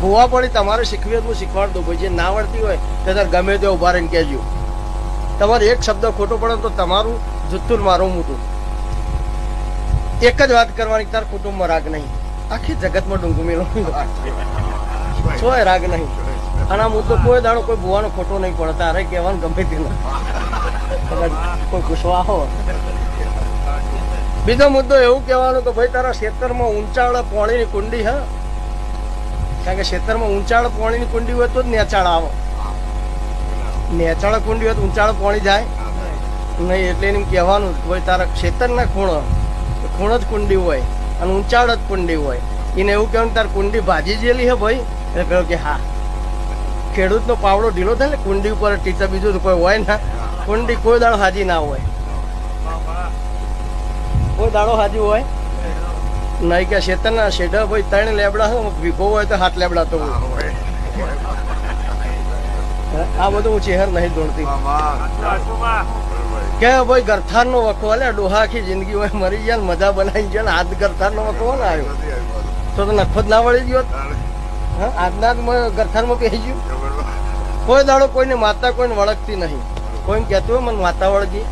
ભૂવા પડી તમારે શીખવી હોય તો હું શીખવાડ દઉં ભાઈ. જે ના આવડતી હોય તો તારે ગમે તે ઉભા રહીને કહેજો. તમારે એક શબ્દ ખોટો પડે તો તમારું જુત્તું મારું મોટું. એક જ વાત કરવાની, તાર કુટુંબમાં રાગ નહીં. આખી જગતમાં ડુંગુમીનો સોય રાગ નહીં. અને આ મુદ્દો કોઈ દાડો કોઈ ભૂવાનો ખોટો નહીં પડે. તારે કહેવાનું ગમે તે કોઈ ગુસ્સા હો. બીજો મુદ્દો એવું કહેવાનું કે ભાઈ તારા ખેતરમાં ઊંચાળ પોણીની કુંડી હા, કારણ કે ખેતરમાં ઊંચાળ પોણીની કુંડી હોય તો જ નેચાળ આવે. નેચાળ કુંડી હોય તો ઊંચાળ પોણી જાય નહીં. એટલે એને કહેવાનું ભાઈ તારા ખેતરના ખૂણો જ કુંડી હોય અને ઊંચાળ જ કુંડી હોય. એને એવું કહેવાનું તાર કુંડી ભાજી જેલી હે ભાઈ. એટલે કહ્યું કે હા. ખેડૂતનો પાવડો ઢીલો થાય ને કુંડી ઉપર ટીચર બીજું કોઈ હોય ના. કુંડી કોઈ દાડો હાજી ના હોય. કોઈ દાડો હાજી હોય નહીં. કે શેતરના શેઢા ભાઈ 3 લેબડા વીઘો હોય તો 7 લેબડા તો હોય. આ બધું હું ચહેર નહીં દોડતી કે ભાઈ ગરથાર નો વખો અલે ડોહા આખી જિંદગી હોય મરી ગયા મજા બનાવી ગયા ને હાથ ગરથાર નો વખો ને આવ્યો તો નખો જ ના વળી ગયો. આજના ગરથારમાં પહેરી ગયું. કોઈ દાડો કોઈને માતા કોઈને વળગતી નહીં. કોઈને કહેતું હોય મને માતા વળગી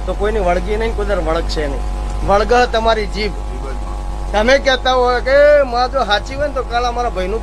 તો કોઈને વળગી નહીં, કોઈ દર વળગશે નહીં. વળગ તમારી જીભ. તમે કહેતા હોય કે માં જો સાચી હોય ને તો કાલ અમારા ભાઈનું